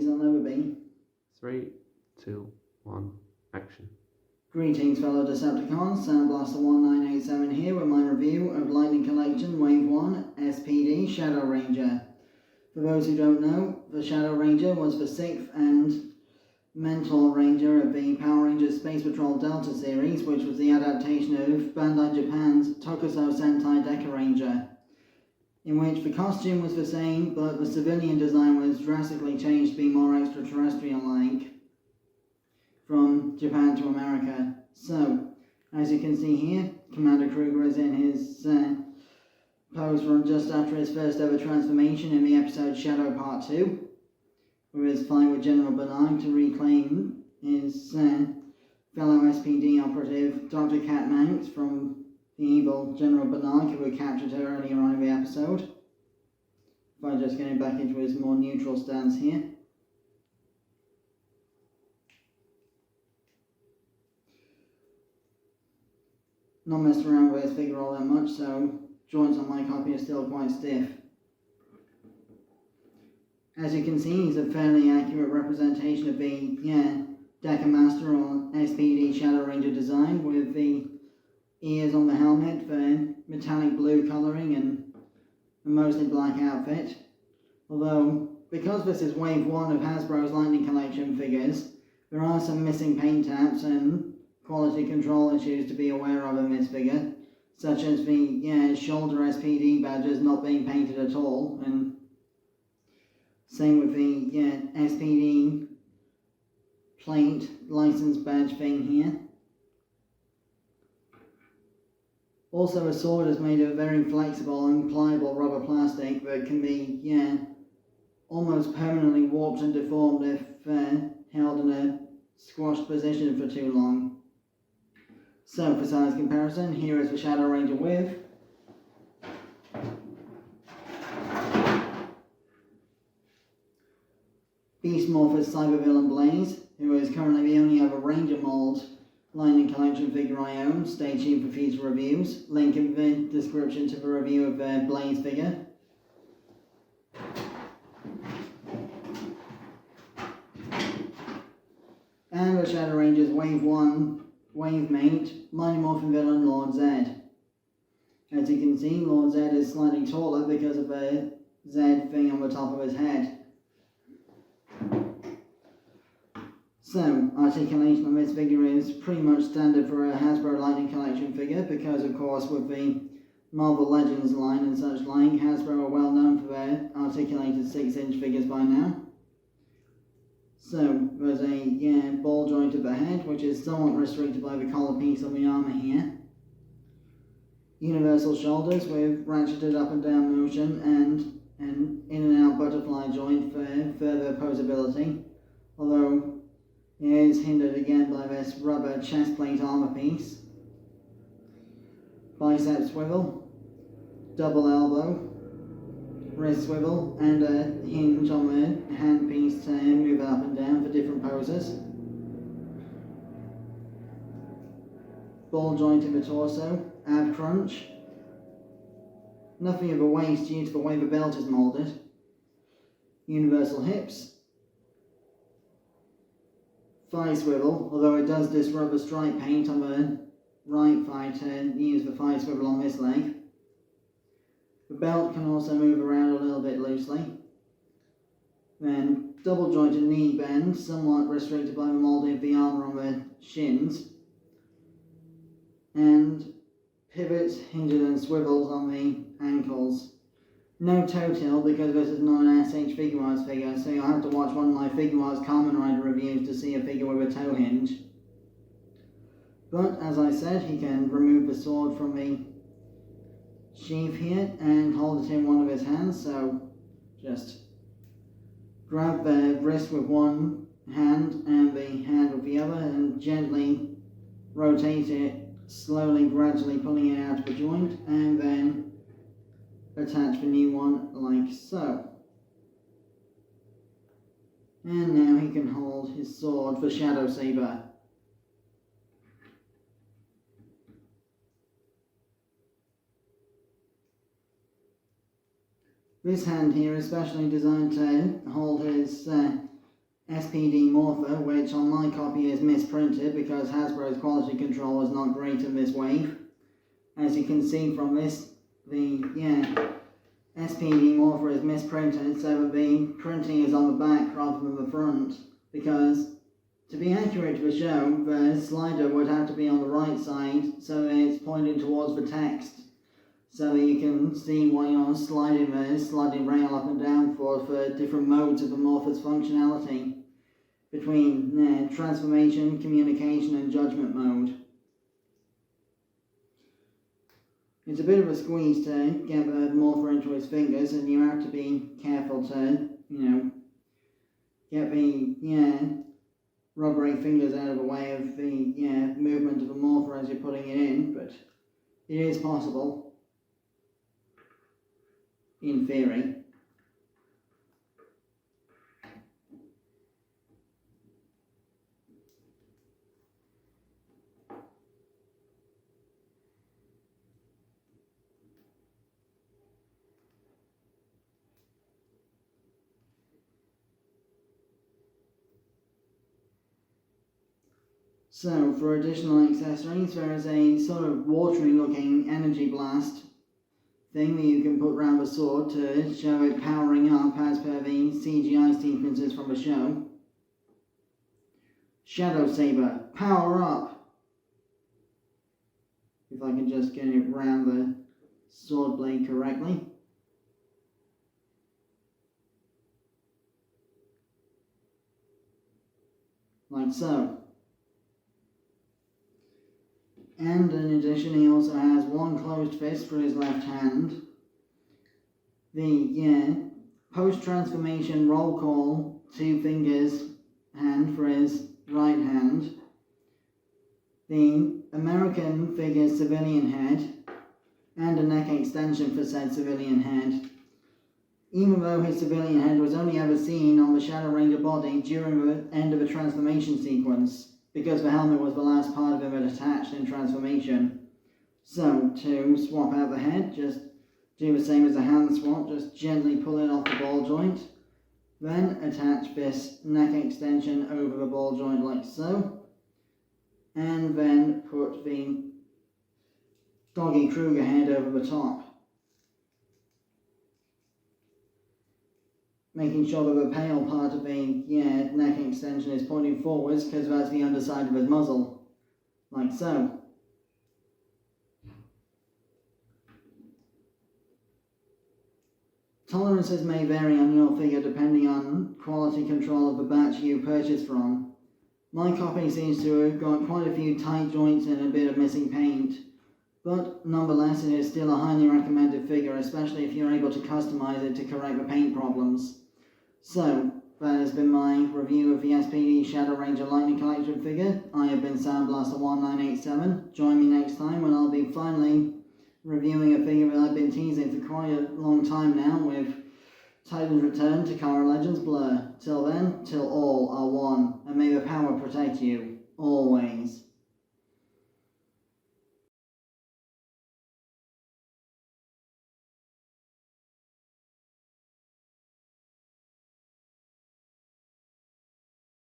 on over B. 3, 2, 1, action. Greetings fellow Decepticons, Sound Blaster 1987 here with my review of Lightning Collection Wave 1 S.P.D Shadow Ranger. For those who don't know, the Shadow Ranger was the 6th and mentor ranger of the Power Rangers Space Patrol Delta series, which was the adaptation of Bandai Japan's Tokusou Sentai Dekaranger, in which the costume was the same, but the civilian design was drastically changed to be more extraterrestrial-like from Japan to America. So, as you can see here, Commander Cruger is in his pose from just after his first ever transformation in the episode Shadow Part 2, with his fight with General Bernard to reclaim his fellow S.P.D operative Dr. Cat Manx from the evil General Bernard, who had captured her earlier on in the episode. By just getting back into his more neutral stance here. Not messed around with his figure all that much, so joints on my copy are still quite stiff. As you can see, he's a fairly accurate representation of the Deca Master or S.P.D Shadow Ranger design, with the ears on the helmet for metallic blue colouring and a mostly black outfit. Although, because this is Wave 1 of Hasbro's Lightning Collection figures, there are some missing paint taps and quality control issues to be aware of in this figure, such as the shoulder S.P.D badges not being painted at all, and same with the S.P.D plate license badge thing here. Also, a sword is made of very flexible and pliable rubber plastic that can be, almost permanently warped and deformed if held in a squashed position for too long. So, for size comparison, here is the Shadow Ranger with Beast Morphers Cybervillain Blaze, who is currently the only other Ranger mold Lightning Collection figure I own. Stay tuned for future reviews. Link in the description to the review of the Blaze figure. And the Shadow Rangers Wave 1 Wave Mate, Mighty Morphin Villain Lord Zed. As you can see, Lord Zed is slightly taller because of the Z thing on the top of his head. So, articulation on this figure is pretty much standard for a Hasbro Lightning Collection figure, because of course with the Marvel Legends line and such like, Hasbro are well known for their articulated 6-inch figures by now. So, there's a ball joint at the head, which is somewhat restricted by the collar piece on the armour here. Universal shoulders with ratcheted up and down motion, and an in and out butterfly joint for further posability, although it is hindered again by this rubber chest plate armour piece. Bicep swivel, double elbow, wrist swivel, and a hinge on the hand piece to move it up and down for different poses. Ball joint in the torso, ab crunch. Nothing of a waist due to the way the belt is moulded. Universal hips. Thigh swivel, although it does disrupt the stripe paint on the right thigh to use the thigh swivel on this leg. The belt can also move around a little bit loosely. Then double jointed knee bend, somewhat restricted by the moulding of the armour on the shins. And pivots, hinges and swivels on the ankles. No toe tilt because this is not an SH Figure Arts figure, so you'll have to watch one of my Figure Arts Kamen Rider reviews to see a figure with a toe hinge. But, as I said, he can remove the sword from the sheath here and hold it in one of his hands, so just grab the wrist with one hand and the hand with the other and gently rotate it, slowly, gradually pulling it out of the joint, and then attach the new one like so. And now he can hold his sword for Shadow Saber. This hand here is specially designed to hold his S.P.D morpher, which on my copy is misprinted because Hasbro's quality control is not great in this wave. As you can see from this, the S.P.D morpher is misprinted, so that the printing is on the back rather than the front, because to be accurate to the show, the slider would have to be on the right side so that it's pointing towards the text, so that you can see what you're sliding the sliding rail up and down for different modes of the morpher's functionality between transformation, communication and judgment mode. It's a bit of a squeeze to get the morpher into his fingers, and you have to be careful to, get the rubbery fingers out of the way of the movement of the morpher as you're putting it in, but it is possible, in theory. So, for additional accessories, there is a sort of watery looking energy blast thing that you can put around the sword to show it powering up as per the CGI sequences from the show. Shadow Saber, power up! If I can just get it around the sword blade correctly. Like so. And in addition, he also has one closed fist for his left hand. The post-transformation roll call, 2 fingers hand for his right hand. The American figure's civilian head, and a neck extension for said civilian head. Even though his civilian head was only ever seen on the Shadow Ranger body during the end of the transformation sequence, because the helmet was the last part of him that attached in transformation. So, to swap out the head, just do the same as a hand swap, just gently pull it off the ball joint, then attach this neck extension over the ball joint like so, and then put the Doggie Cruger head over the top. Making sure that the pale part of the neck extension is pointing forwards, because that's the underside of his muzzle, like so. Tolerances may vary on your figure depending on quality control of the batch you purchase from. My copy seems to have got quite a few tight joints and a bit of missing paint, but nonetheless it is still a highly recommended figure, especially if you're able to customize it to correct the paint problems. So, that has been my review of the S.P.D Shadow Ranger Lightning Collection figure. I have been Soundblaster1987. Join me next time when I'll be finally reviewing a figure that I've been teasing for quite a long time now with Titan's Return to Takara Legends Blur. Till then, till all are one, and may the power protect you, always.